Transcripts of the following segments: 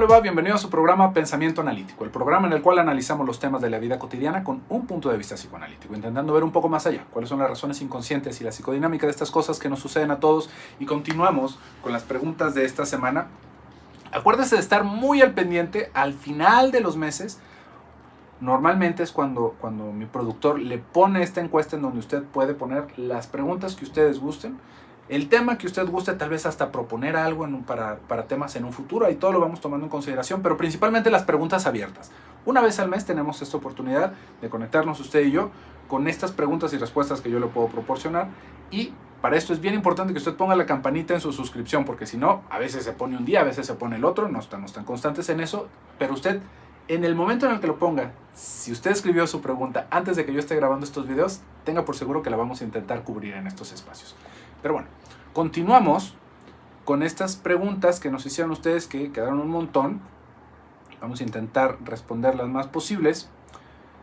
le va? Bienvenido a su programa Pensamiento Analítico, el programa en el cual analizamos los temas de la vida cotidiana con un punto de vista psicoanalítico, intentando ver un poco más allá, cuáles son las razones inconscientes y la psicodinámica de estas cosas que nos suceden a todos. Y continuamos con las preguntas de esta semana. Acuérdese de estar muy al pendiente al final de los meses. Normalmente es cuando mi productor le pone esta encuesta en donde usted puede poner las preguntas que ustedes gusten, el tema que usted guste, tal vez hasta proponer algo para temas en un futuro. Ahí todo lo vamos tomando en consideración, pero principalmente las preguntas abiertas. Una vez al mes tenemos esta oportunidad de conectarnos usted y yo con estas preguntas y respuestas que yo le puedo proporcionar. Y para esto es bien importante que usted ponga la campanita en su suscripción, porque si no, a veces se pone un día, a veces se pone el otro, no estamos tan constantes en eso, pero usted, en el momento en el que lo ponga, si usted escribió su pregunta antes de que yo esté grabando estos videos, tenga por seguro que la vamos a intentar cubrir en estos espacios. Pero bueno, continuamos con estas preguntas que nos hicieron ustedes, que quedaron un montón. Vamos a intentar responder las más posibles.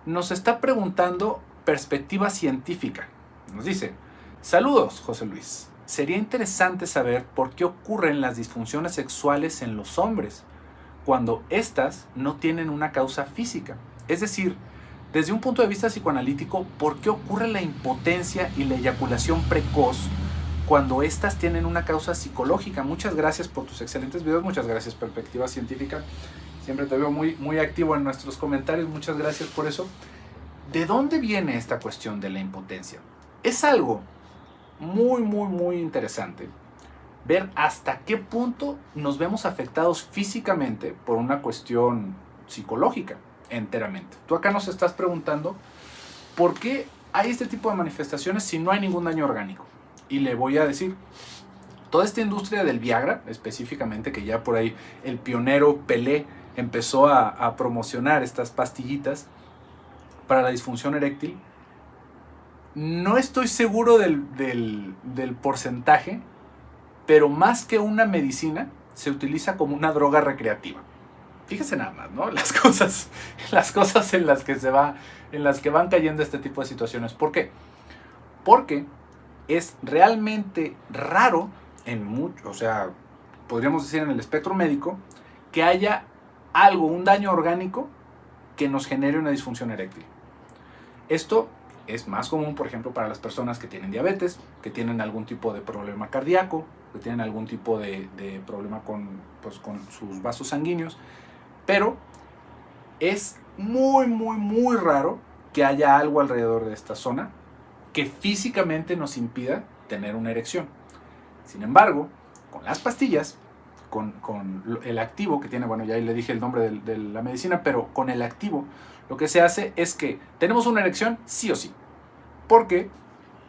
Nos está preguntando perspectiva científica. Nos dice: saludos, José Luis. Sería interesante saber por qué ocurren las disfunciones sexuales en los hombres cuando éstas no tienen una causa física. Es decir, desde un punto de vista psicoanalítico, ¿por qué ocurre la impotencia y la eyaculación precoz cuando éstas tienen una causa psicológica? Muchas gracias por tus excelentes videos, muchas gracias Perspectiva Científica. Siempre te veo muy activo en nuestros comentarios, muchas gracias por eso. ¿De dónde viene esta cuestión de la impotencia? Es algo muy interesante ver hasta qué punto nos vemos afectados físicamente por una cuestión psicológica enteramente. Tú acá nos estás preguntando por qué hay este tipo de manifestaciones si no hay ningún daño orgánico. Y le voy a decir, toda esta industria del Viagra, específicamente, que ya por ahí el pionero Pelé empezó a promocionar estas pastillitas para la disfunción eréctil, no estoy seguro del porcentaje, pero más que una medicina, se utiliza como una droga recreativa. Fíjese nada más, ¿no? Las cosas en las que van cayendo este tipo de situaciones. ¿Por qué? Porque es realmente raro podríamos decir en el espectro médico, que haya un daño orgánico que nos genere una disfunción eréctil. Esto es más común, por ejemplo, para las personas que tienen diabetes, que tienen algún tipo de problema cardíaco, que tienen algún tipo de problema con sus vasos sanguíneos, pero es muy raro que haya algo alrededor de esta zona que físicamente nos impida tener una erección. Sin embargo, con las pastillas, con el activo que tiene, bueno, ya le dije el nombre de la medicina, pero con el activo lo que se hace es que tenemos una erección sí o sí, porque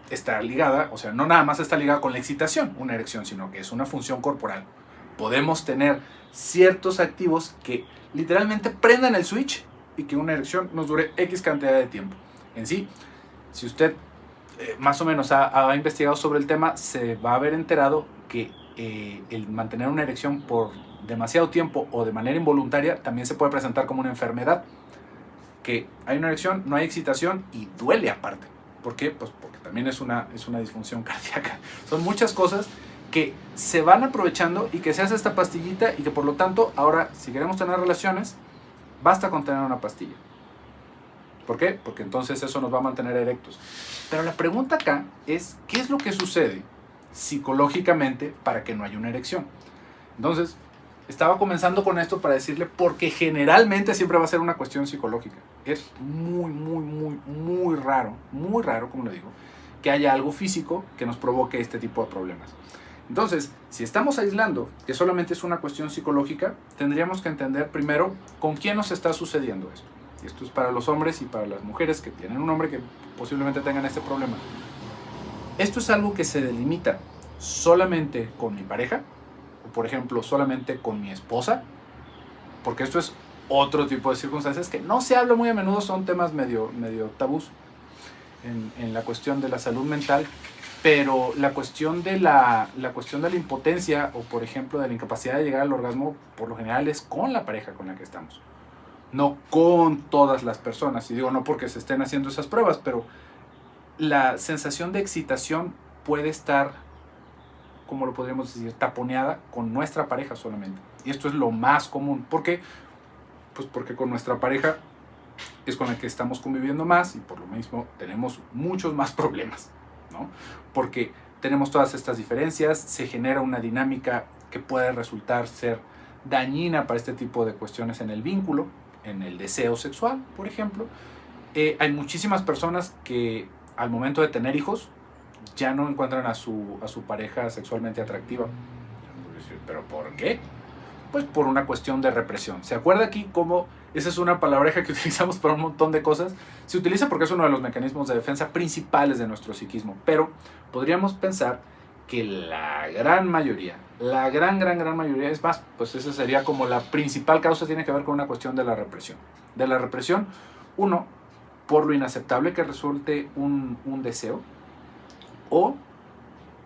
está ligada, o sea, no nada más está ligada con la excitación, una erección, sino que es una función corporal. Podemos tener ciertos activos que literalmente prendan el switch y que una erección nos dure X cantidad de tiempo. En sí, si usted más o menos ha investigado sobre el tema, se va a haber enterado que el mantener una erección por demasiado tiempo o de manera involuntaria también se puede presentar como una enfermedad. Que hay una erección, no hay excitación y duele aparte. ¿Por qué? Pues porque también es una disfunción cardíaca. Son muchas cosas que se van aprovechando y que se hace esta pastillita y que por lo tanto ahora, si queremos tener relaciones, basta con tener una pastilla. ¿Por qué? Porque entonces eso nos va a mantener erectos. Pero la pregunta acá es, ¿qué es lo que sucede psicológicamente para que no haya una erección? Entonces, estaba comenzando con esto para decirle porque generalmente siempre va a ser una cuestión psicológica. Es muy raro, como le digo, que haya algo físico que nos provoque este tipo de problemas. Entonces, si estamos aislando que solamente es una cuestión psicológica, tendríamos que entender primero con quién nos está sucediendo esto. Y esto es para los hombres y para las mujeres que tienen un hombre que posiblemente tengan este problema. Esto es algo que se delimita solamente con mi pareja, o por ejemplo solamente con mi esposa, porque esto es otro tipo de circunstancias que no se habla muy a menudo, son temas medio tabús en la cuestión de la salud mental, pero la cuestión de la impotencia o por ejemplo de la incapacidad de llegar al orgasmo por lo general es con la pareja con la que estamos, no con todas las personas. Y digo no porque se estén haciendo esas pruebas, pero la sensación de excitación puede estar como lo podríamos decir, taponeada con nuestra pareja solamente. Y esto es lo más común. ¿Por qué? Pues porque con nuestra pareja es con la que estamos conviviendo más y por lo mismo tenemos muchos más problemas, ¿no? Porque tenemos todas estas diferencias, se genera una dinámica que puede resultar ser dañina para este tipo de cuestiones en el vínculo, en el deseo sexual, por ejemplo. Hay muchísimas personas que al momento de tener hijos ya no encuentran a su pareja sexualmente atractiva. ¿Pero por qué? Pues por una cuestión de represión. ¿Se acuerda aquí cómo esa es una palabreja que utilizamos para un montón de cosas? Se utiliza porque es uno de los mecanismos de defensa principales de nuestro psiquismo, pero podríamos pensar que la gran mayoría, la gran mayoría, es más, pues esa sería como la principal causa, tiene que ver con una cuestión de la represión. De la represión, uno, por lo inaceptable que resulte un deseo, o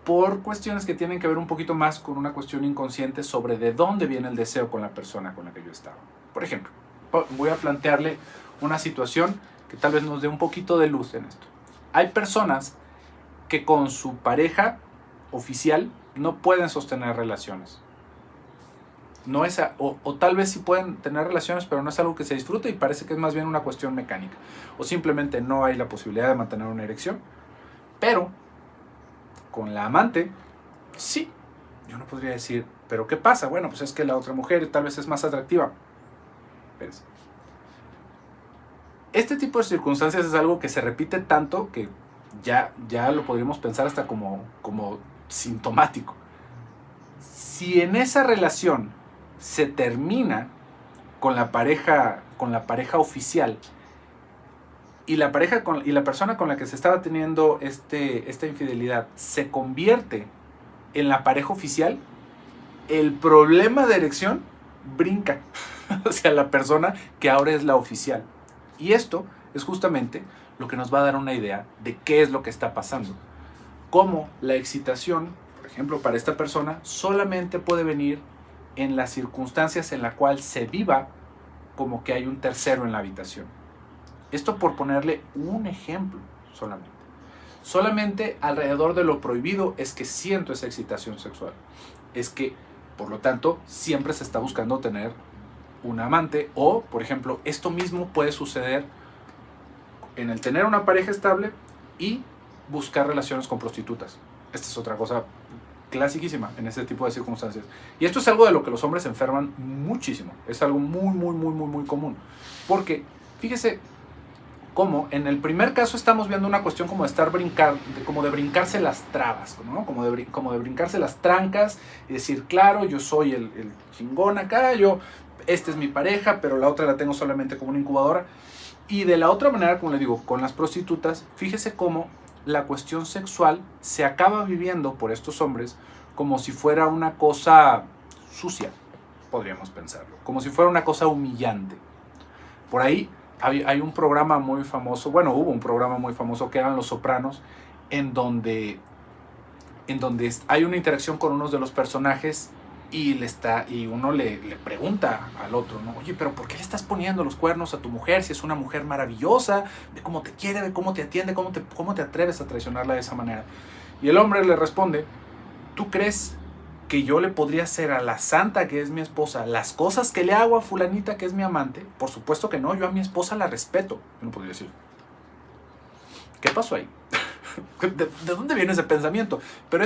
por cuestiones que tienen que ver un poquito más con una cuestión inconsciente sobre de dónde viene el deseo con la persona con la que yo estaba. Por ejemplo, voy a plantearle una situación que tal vez nos dé un poquito de luz en esto. Hay personas que con su pareja oficial no pueden sostener relaciones. No es o tal vez sí pueden tener relaciones, pero no es algo que se disfrute y parece que es más bien una cuestión mecánica. O simplemente no hay la posibilidad de mantener una erección. Pero con la amante, sí. Yo no podría decir, ¿pero qué pasa? Bueno, pues es que la otra mujer tal vez es más atractiva. Espérense. Este tipo de circunstancias es algo que se repite tanto que ya lo podríamos pensar hasta como sintomático. Si en esa relación se termina con la pareja oficial y la persona con la que se estaba teniendo esta infidelidad se convierte en la pareja oficial, el problema de erección brinca hacia la persona que ahora es la oficial. Y esto es justamente lo que nos va a dar una idea de qué es lo que está pasando. Cómo la excitación, por ejemplo, para esta persona, solamente puede venir en las circunstancias en las cuales se viva como que hay un tercero en la habitación. Esto por ponerle un ejemplo solamente. Solamente alrededor de lo prohibido es que siento esa excitación sexual. Es que, por lo tanto, siempre se está buscando tener un amante o, por ejemplo, esto mismo puede suceder en el tener una pareja estable y buscar relaciones con prostitutas. Esta es otra cosa clasiquísima en este tipo de circunstancias. Y esto es algo de lo que los hombres se enferman muchísimo. Es algo muy común. Porque, fíjese cómo en el primer caso estamos viendo una cuestión como de brincarse las trabas, ¿no? Como de brincarse las trancas y decir, claro, yo soy el chingón acá, esta es mi pareja, pero la otra la tengo solamente como una incubadora. Y de la otra manera, como le digo, con las prostitutas, fíjese cómo la cuestión sexual se acaba viviendo por estos hombres como si fuera una cosa sucia, podríamos pensarlo, como si fuera una cosa humillante. Por ahí hay un programa muy famoso, hubo un programa muy famoso que eran Los Sopranos, en donde hay una interacción con uno de los personajes y uno le pregunta al otro, ¿no? Oye, pero ¿por qué le estás poniendo los cuernos a tu mujer si es una mujer maravillosa? De cómo te quiere, de cómo te atiende, cómo te atreves a traicionarla de esa manera. Y el hombre le responde, ¿tú crees que yo le podría hacer a la santa que es mi esposa las cosas que le hago a fulanita que es mi amante? Por supuesto que no, yo a mi esposa la respeto. Yo no podría decir, ¿qué pasó ahí? ¿De dónde viene ese pensamiento? Pero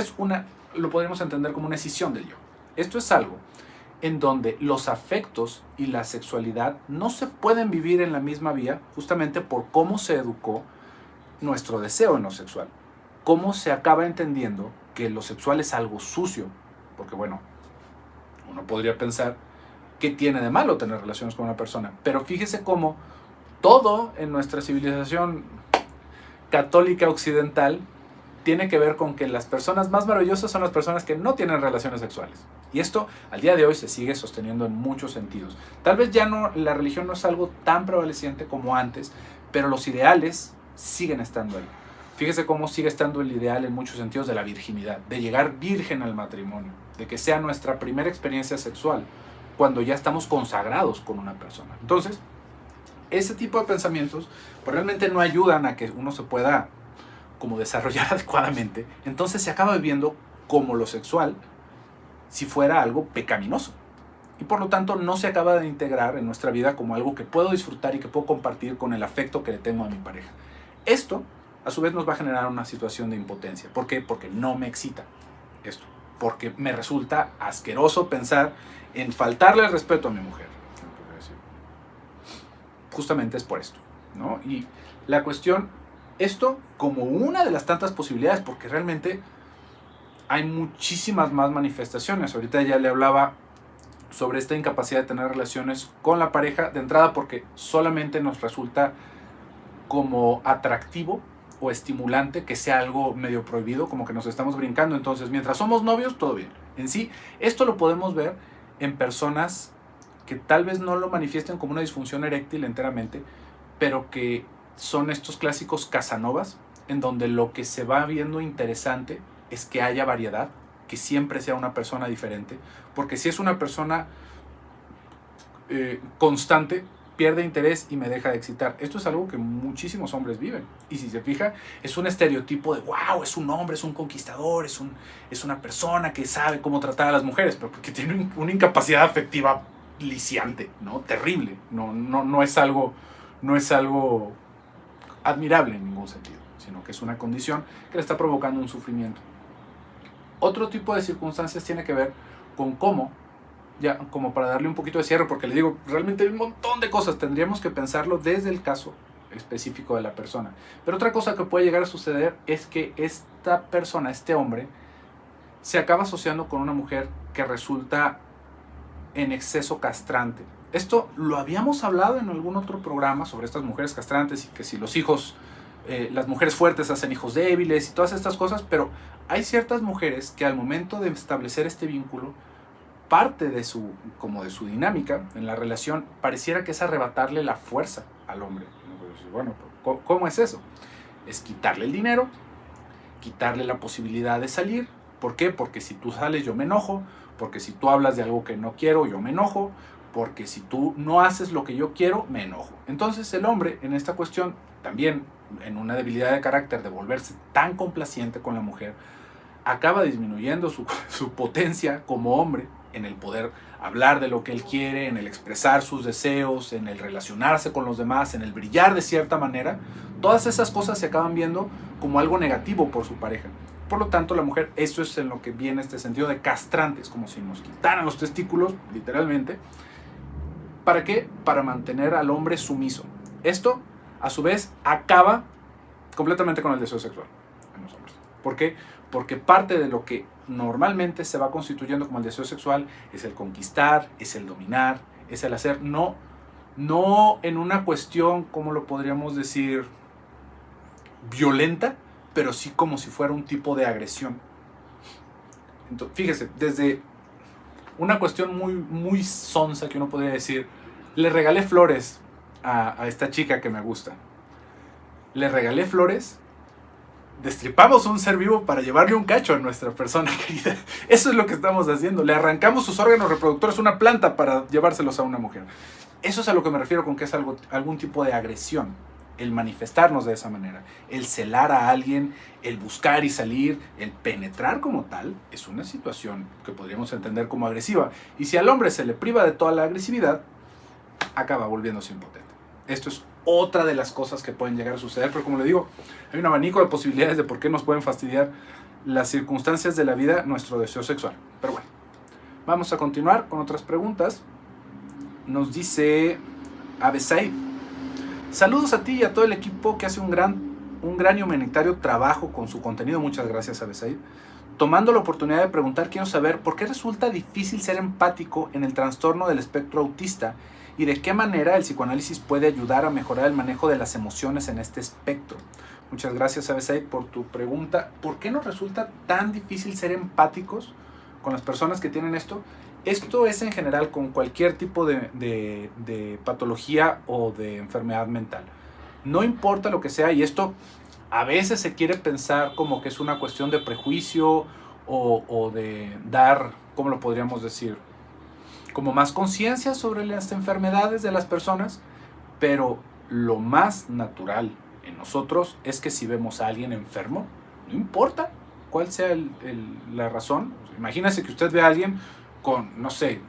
lo podríamos entender como una escisión del yo. Esto es algo en donde los afectos y la sexualidad no se pueden vivir en la misma vía justamente por cómo se educó nuestro deseo en lo sexual. Cómo se acaba entendiendo que lo sexual es algo sucio. Porque uno podría pensar que tiene de malo tener relaciones con una persona. Pero fíjese cómo todo en nuestra civilización católica occidental tiene que ver con que las personas más maravillosas son las personas que no tienen relaciones sexuales. Y esto al día de hoy se sigue sosteniendo en muchos sentidos. Tal vez ya la religión no es algo tan prevaleciente como antes, pero los ideales siguen estando ahí. Fíjese cómo sigue estando el ideal en muchos sentidos de la virginidad, de llegar virgen al matrimonio, de que sea nuestra primera experiencia sexual, cuando ya estamos consagrados con una persona. Entonces, ese tipo de pensamientos pues realmente no ayudan a que uno se pueda como desarrollar adecuadamente. Entonces se acaba viviendo como lo sexual si fuera algo pecaminoso. Y por lo tanto no se acaba de integrar en nuestra vida como algo que puedo disfrutar y que puedo compartir con el afecto que le tengo a mi pareja. Esto, a su vez, nos va a generar una situación de impotencia. ¿Por qué? Porque no me excita esto. Porque me resulta asqueroso pensar en faltarle el respeto a mi mujer. Justamente es por esto, ¿no? Y la cuestión, esto como una de las tantas posibilidades, porque realmente hay muchísimas más manifestaciones. Ahorita ya le hablaba sobre esta incapacidad de tener relaciones con la pareja, de entrada porque solamente nos resulta como atractivo o estimulante que sea algo medio prohibido, como que nos estamos brincando. Entonces, mientras somos novios, todo bien. En sí, esto lo podemos ver en personas que tal vez no lo manifiesten como una disfunción eréctil enteramente, pero que son estos clásicos Casanovas, en donde lo que se va viendo interesante es que haya variedad, que siempre sea una persona diferente, porque si es una persona constante, pierde interés y me deja de excitar. Esto es algo que muchísimos hombres viven. Y si se fija, es un estereotipo de wow, es un hombre, es un conquistador, es una persona que sabe cómo tratar a las mujeres, pero porque tiene una incapacidad afectiva lisiante, ¿no? Terrible. No es algo admirable en ningún sentido, sino que es una condición que le está provocando un sufrimiento. Otro tipo de circunstancias tiene que ver con cómo, ya como para darle un poquito de cierre, porque le digo, realmente hay un montón de cosas, tendríamos que pensarlo desde el caso específico de la persona. Pero otra cosa que puede llegar a suceder es que esta persona, este hombre, se acaba asociando con una mujer que resulta en exceso castrante. Esto lo habíamos hablado en algún otro programa sobre estas mujeres castrantes y que si los hijos, las mujeres fuertes hacen hijos débiles y todas estas cosas, pero hay ciertas mujeres que al momento de establecer este vínculo, parte de su dinámica en la relación pareciera que es arrebatarle la fuerza al hombre. Bueno, ¿cómo es eso? Es quitarle el dinero, quitarle la posibilidad de salir. ¿Por qué? Porque si tú sales yo me enojo, porque si tú hablas de algo que no quiero yo me enojo, porque si tú no haces lo que yo quiero me enojo. Entonces el hombre en esta cuestión, también en una debilidad de carácter de volverse tan complaciente con la mujer, acaba disminuyendo su potencia como hombre en el poder hablar de lo que él quiere, en el expresar sus deseos, en el relacionarse con los demás, en el brillar de cierta manera. Todas esas cosas se acaban viendo como algo negativo por su pareja. Por lo tanto, la mujer, eso es en lo que viene este sentido de castrantes, como si nos quitaran los testículos, literalmente. ¿Para qué? Para mantener al hombre sumiso. Esto, a su vez, acaba completamente con el deseo sexual en los hombres. ¿Por qué? Porque parte de lo que normalmente se va constituyendo como el deseo sexual es el conquistar, es el dominar, es el hacer, no en una cuestión, ¿cómo lo podríamos decir? Violenta, pero sí como si fuera un tipo de agresión. Entonces, fíjese, desde una cuestión muy sonsa que uno podría decir, le regalé flores a esta chica que me gusta. Le regalé flores, destripamos un ser vivo para llevarle un cacho a nuestra persona querida. Eso es lo que estamos haciendo. Le arrancamos sus órganos reproductores a una planta para llevárselos a una mujer. Eso es a lo que me refiero con que es algún tipo de agresión. El manifestarnos de esa manera, el celar a alguien, el buscar y salir, el penetrar como tal, es una situación que podríamos entender como agresiva. Y si al hombre se le priva de toda la agresividad, acaba volviéndose impotente. Esto es otra de las cosas que pueden llegar a suceder, pero como le digo, hay un abanico de posibilidades de por qué nos pueden fastidiar las circunstancias de la vida, nuestro deseo sexual. Pero bueno, vamos a continuar con otras preguntas. Nos dice Abesaid: saludos a ti y a todo el equipo que hace un gran y humanitario trabajo con su contenido. Muchas gracias, Abesaid. Tomando la oportunidad de preguntar, quiero saber por qué resulta difícil ser empático en el trastorno del espectro autista y de qué manera el psicoanálisis puede ayudar a mejorar el manejo de las emociones en este espectro. Muchas gracias, Abesaid, por tu pregunta. ¿Por qué nos resulta tan difícil ser empáticos con las personas que tienen esto? Esto es en general con cualquier tipo de patología o de enfermedad mental. No importa lo que sea, y esto a veces se quiere pensar como que es una cuestión de prejuicio o de dar, ¿cómo lo podríamos decir? Como más conciencia sobre las enfermedades de las personas, pero lo más natural en nosotros es que si vemos a alguien enfermo, no importa, cuál sea la razón. Imagínese que usted ve a alguien con, no sé,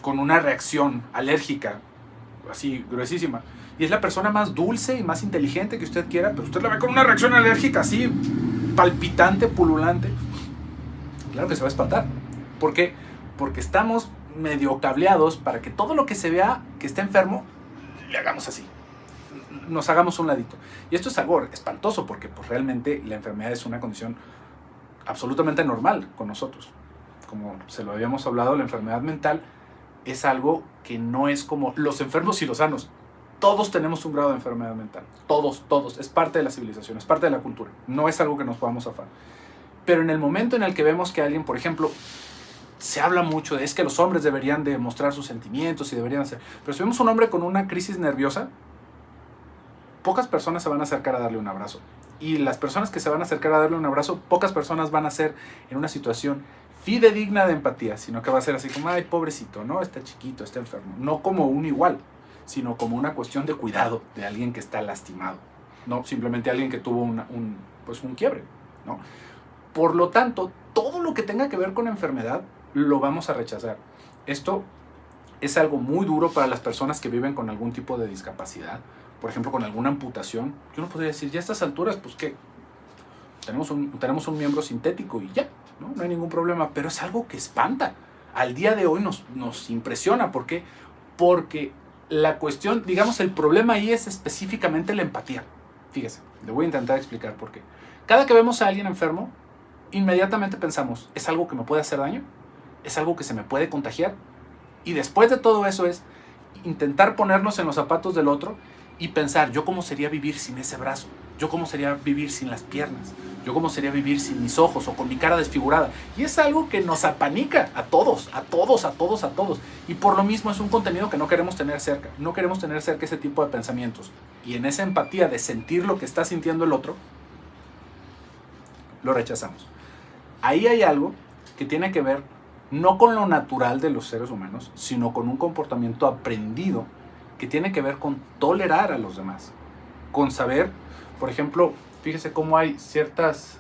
con una reacción alérgica, así gruesísima, y es la persona más dulce y más inteligente que usted quiera, pero usted la ve con una reacción alérgica así, palpitante, pululante. Claro que se va a espantar. ¿Por qué? Porque estamos medio cableados para que todo lo que se vea que está enfermo, le hagamos así. Nos hagamos un ladito. Y esto es algo espantoso porque pues, realmente la enfermedad es una condición absolutamente normal con nosotros. Como se lo habíamos hablado, la enfermedad mental es algo que no es como los enfermos y los sanos. Todos tenemos un grado de enfermedad mental. Todos. Es parte de la civilización, es parte de la cultura. No es algo que nos podamos zafar. Pero en el momento en el que vemos que alguien, por ejemplo, se habla mucho de es que los hombres deberían de mostrar sus sentimientos y deberían hacer... Pero si vemos un hombre con una crisis nerviosa, pocas personas se van a acercar a darle un abrazo. Y las personas que se van a acercar a darle un abrazo, pocas personas van a ser en una situación fidedigna de empatía, sino que va a ser así como, ay, pobrecito, ¿no? Está chiquito, está enfermo. No como un igual, sino como una cuestión de cuidado de alguien que está lastimado. No simplemente alguien que tuvo un quiebre, ¿no? Por lo tanto, todo lo que tenga que ver con enfermedad, lo vamos a rechazar. Esto es algo muy duro para las personas que viven con algún tipo de discapacidad, por ejemplo, con alguna amputación, que uno podría decir, ya a estas alturas, pues ¿qué? Tenemos un miembro sintético y ya, ¿no? No hay ningún problema, pero es algo que espanta. Al día de hoy nos impresiona. ¿Por qué? Porque la cuestión, digamos, el problema ahí es específicamente la empatía. Fíjese, le voy a intentar explicar por qué. Cada que vemos a alguien enfermo, inmediatamente pensamos, ¿es algo que me puede hacer daño? ¿Es algo que se me puede contagiar? Y después de todo eso es intentar ponernos en los zapatos del otro y pensar, ¿yo cómo sería vivir sin ese brazo? ¿Yo cómo sería vivir sin las piernas? ¿Yo cómo sería vivir sin mis ojos o con mi cara desfigurada? Y es algo que nos apanica a todos. Y por lo mismo es un contenido que no queremos tener cerca. No queremos tener cerca ese tipo de pensamientos. Y en esa empatía de sentir lo que está sintiendo el otro, lo rechazamos. Ahí hay algo que tiene que ver no con lo natural de los seres humanos, sino con un comportamiento aprendido que tiene que ver con tolerar a los demás, con saber, por ejemplo, fíjese cómo hay ciertas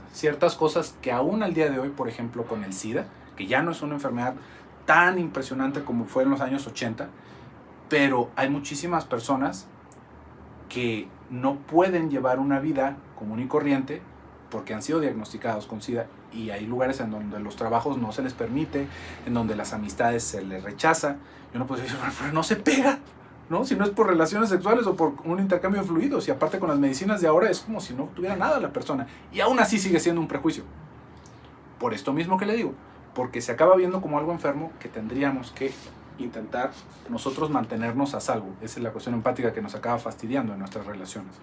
cosas que aún al día de hoy, por ejemplo, con el SIDA, que ya no es una enfermedad tan impresionante como fue en los años 80, pero hay muchísimas personas que no pueden llevar una vida común y corriente porque han sido diagnosticados con SIDA, y hay lugares en donde los trabajos no se les permite, en donde las amistades se les rechaza, y uno puede decir, pero no se pega, ¿no? Si no es por relaciones sexuales o por un intercambio de fluidos, y aparte con las medicinas de ahora es como si no tuviera nada la persona, y aún así sigue siendo un prejuicio. Por esto mismo que le digo, porque se acaba viendo como algo enfermo que tendríamos que intentar nosotros mantenernos a salvo. Esa es la cuestión empática que nos acaba fastidiando en nuestras relaciones.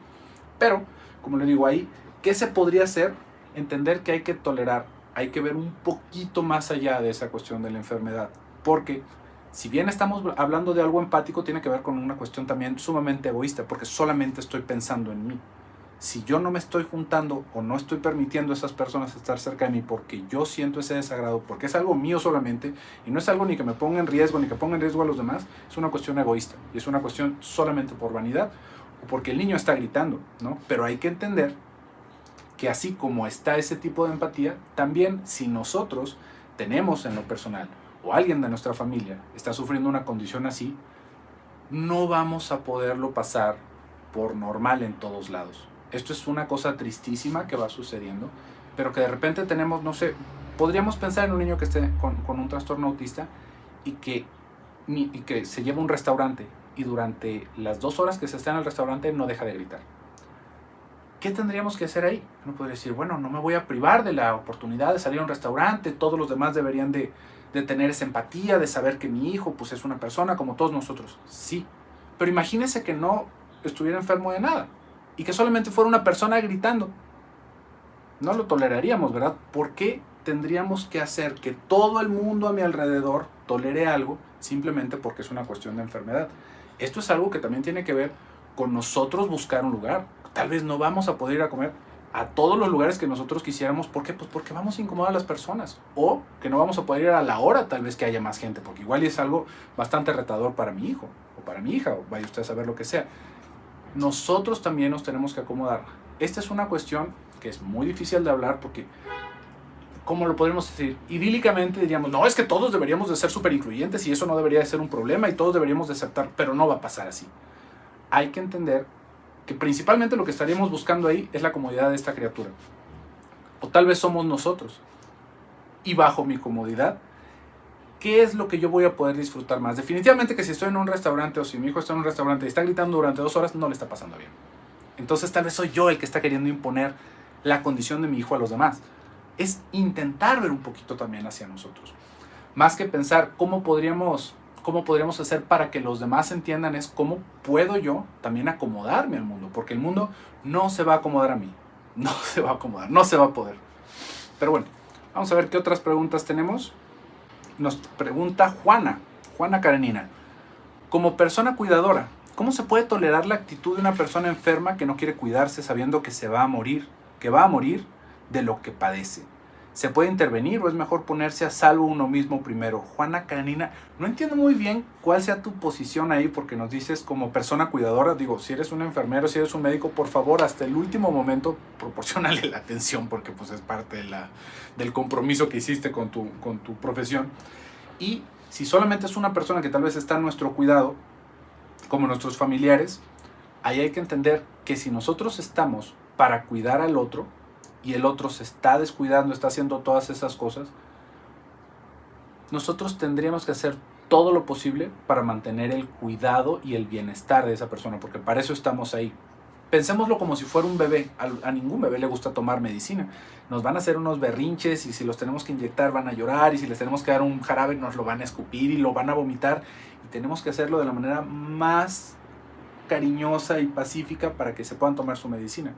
Pero, como le digo ahí, ¿qué se podría hacer? Entender que hay que tolerar, hay que ver un poquito más allá de esa cuestión de la enfermedad, porque si bien estamos hablando de algo empático, tiene que ver con una cuestión también sumamente egoísta, porque solamente estoy pensando en mí. Si yo no me estoy juntando o no estoy permitiendo a esas personas estar cerca de mí porque yo siento ese desagrado, porque es algo mío solamente, y no es algo ni que me ponga en riesgo, ni que ponga en riesgo a los demás, es una cuestión egoísta, y es una cuestión solamente por vanidad, o porque el niño está gritando, ¿no? Pero hay que entender que así como está ese tipo de empatía, también si nosotros tenemos en lo personal o alguien de nuestra familia está sufriendo una condición así, no vamos a poderlo pasar por normal en todos lados. Esto es una cosa tristísima que va sucediendo, pero que de repente tenemos, no sé, podríamos pensar en un niño que esté con un trastorno autista y que se lleva a un restaurante y durante las 2 horas que se está en el restaurante no deja de gritar. ¿Qué tendríamos que hacer ahí? Uno podría decir, bueno, no me voy a privar de la oportunidad de salir a un restaurante, todos los demás deberían de tener esa empatía, de saber que mi hijo pues, es una persona como todos nosotros. Sí, pero imagínese que no estuviera enfermo de nada y que solamente fuera una persona gritando. No lo toleraríamos, ¿verdad? ¿Por qué tendríamos que hacer que todo el mundo a mi alrededor tolere algo simplemente porque es una cuestión de enfermedad? Esto es algo que también tiene que ver con nosotros buscar un lugar. Tal vez no vamos a poder ir a comer a todos los lugares que nosotros quisiéramos. ¿Por qué? Pues porque vamos a incomodar a las personas. O que no vamos a poder ir a la hora tal vez que haya más gente, porque igual es algo bastante retador para mi hijo o para mi hija, o vaya usted a saber lo que sea. Nosotros también nos tenemos que acomodar. Esta es una cuestión que es muy difícil de hablar porque ¿cómo lo podríamos decir? Idílicamente diríamos, no, es que todos deberíamos de ser súper incluyentes y eso no debería de ser un problema y todos deberíamos de aceptar, pero no va a pasar así. Hay que entender que principalmente lo que estaríamos buscando ahí es la comodidad de esta criatura. O tal vez somos nosotros. Y bajo mi comodidad, ¿qué es lo que yo voy a poder disfrutar más? Definitivamente que si estoy en un restaurante o si mi hijo está en un restaurante y está gritando durante 2 horas, no le está pasando bien. Entonces tal vez soy yo el que está queriendo imponer la condición de mi hijo a los demás. Es intentar ver un poquito también hacia nosotros. Más que pensar cómo podríamos hacer para que los demás entiendan, es cómo puedo yo también acomodarme al mundo. Porque el mundo no se va a acomodar a mí. No se va a acomodar, no se va a poder. Pero bueno, vamos a ver qué otras preguntas tenemos. Nos pregunta Juana Karenina. Como persona cuidadora, ¿cómo se puede tolerar la actitud de una persona enferma que no quiere cuidarse sabiendo que va a morir de lo que padece? ¿Se puede intervenir o es mejor ponerse a salvo uno mismo primero? Juana Karenina, no entiendo muy bien cuál sea tu posición ahí, porque nos dices como persona cuidadora. Digo, si eres un enfermero, si eres un médico, por favor, hasta el último momento proporcionale la atención, porque pues es parte del compromiso que hiciste con tu profesión. Y si solamente es una persona que tal vez está a nuestro cuidado, como nuestros familiares, ahí hay que entender que si nosotros estamos para cuidar al otro, y el otro se está descuidando, está haciendo todas esas cosas, nosotros tendríamos que hacer todo lo posible para mantener el cuidado y el bienestar de esa persona, porque para eso estamos ahí. Pensémoslo como si fuera un bebé. A ningún bebé le gusta tomar medicina. Nos van a hacer unos berrinches y si los tenemos que inyectar van a llorar y si les tenemos que dar un jarabe nos lo van a escupir y lo van a vomitar. Y tenemos que hacerlo de la manera más cariñosa y pacífica para que se puedan tomar su medicina.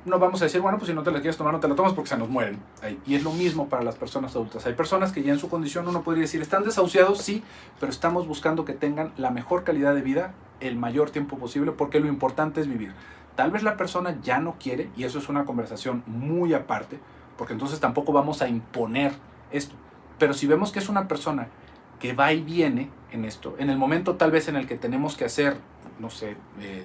No vamos a decir, bueno, pues si no te la quieres tomar, no te la tomas porque se nos mueren. Y es lo mismo para las personas adultas. Hay personas que ya en su condición uno podría decir, están desahuciados, sí, pero estamos buscando que tengan la mejor calidad de vida el mayor tiempo posible porque lo importante es vivir. Tal vez la persona ya no quiere y eso es una conversación muy aparte, porque entonces tampoco vamos a imponer esto. Pero si vemos que es una persona que va y viene en esto, en el momento tal vez en el que tenemos que hacer, no sé,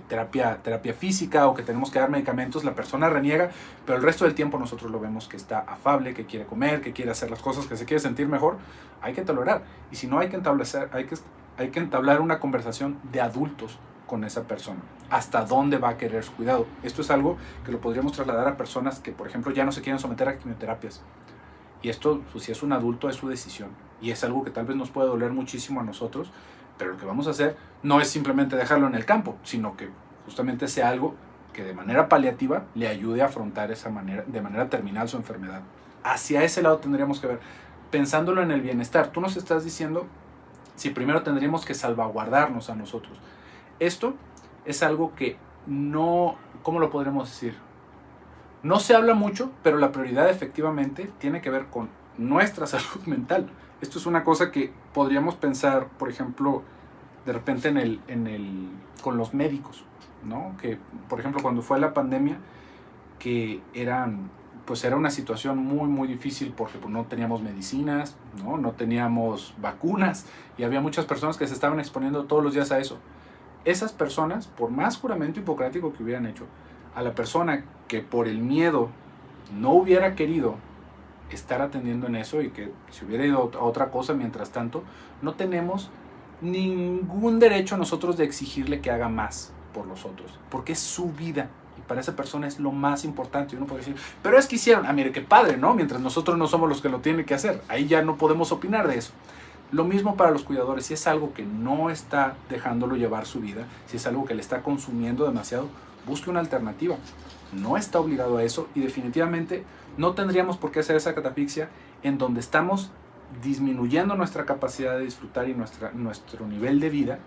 terapia física o que tenemos que dar medicamentos, la persona reniega, pero el resto del tiempo nosotros lo vemos que está afable, que quiere comer, que quiere hacer las cosas, que se quiere sentir mejor, hay que tolerar. Y si no, hay que entablar una conversación de adultos con esa persona. ¿Hasta dónde va a querer su cuidado? Esto es algo que lo podríamos trasladar a personas que, por ejemplo, ya no se quieren someter a quimioterapias. Y esto, pues, si es un adulto, es su decisión. Y es algo que tal vez nos puede doler muchísimo a nosotros, pero lo que vamos a hacer no es simplemente dejarlo en el campo, sino que justamente sea algo que de manera paliativa le ayude a afrontar de manera terminal su enfermedad. Hacia ese lado tendríamos que ver, pensándolo en el bienestar. Tú nos estás diciendo si primero tendríamos que salvaguardarnos a nosotros. Esto es algo que no, ¿cómo lo podremos decir? No se habla mucho, pero la prioridad efectivamente tiene que ver con nuestra salud mental. Esto es una cosa que podríamos pensar, por ejemplo, de repente con los médicos, ¿no? Que, por ejemplo, cuando fue la pandemia, que era una situación muy, muy difícil porque pues, no teníamos medicinas, no teníamos vacunas y había muchas personas que se estaban exponiendo todos los días a eso. Esas personas, por más juramento hipocrático que hubieran hecho, a la persona que por el miedo no hubiera querido estar atendiendo en eso y que se hubiera ido a otra cosa mientras tanto, no tenemos ningún derecho nosotros de exigirle que haga más por los otros, porque es su vida y para esa persona es lo más importante. Y uno puede decir, pero es que hicieron, mire qué padre, ¿no? Mientras nosotros no somos los que lo tienen que hacer, ahí ya no podemos opinar de eso. Lo mismo para los cuidadores, si es algo que no está dejándolo llevar su vida, si es algo que le está consumiendo demasiado, busque una alternativa. No está obligado a eso y definitivamente no tendríamos por qué hacer esa catafixia en donde estamos disminuyendo nuestra capacidad de disfrutar y nuestro nivel de vida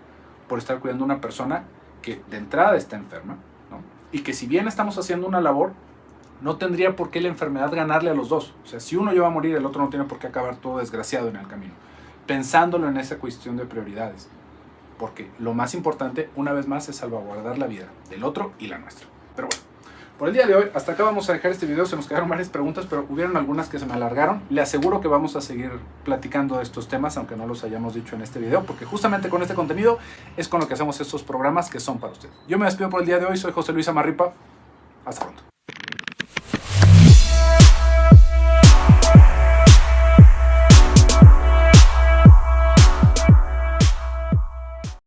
por estar cuidando a una persona que de entrada está enferma, ¿no? Y que si bien estamos haciendo una labor, no tendría por qué la enfermedad ganarle a los dos. O sea, si uno lleva a morir, el otro no tiene por qué acabar todo desgraciado en el camino. Pensándolo en esa cuestión de prioridades. Porque lo más importante, una vez más, es salvaguardar la vida del otro y la nuestra. Pero bueno, por el día de hoy, hasta acá vamos a dejar este video. Se nos quedaron varias preguntas, pero hubieron algunas que se me alargaron. Le aseguro que vamos a seguir platicando de estos temas, aunque no los hayamos dicho en este video, porque justamente con este contenido es con lo que hacemos estos programas que son para usted. Yo me despido por el día de hoy. Soy José Luis Amarripa. Hasta pronto.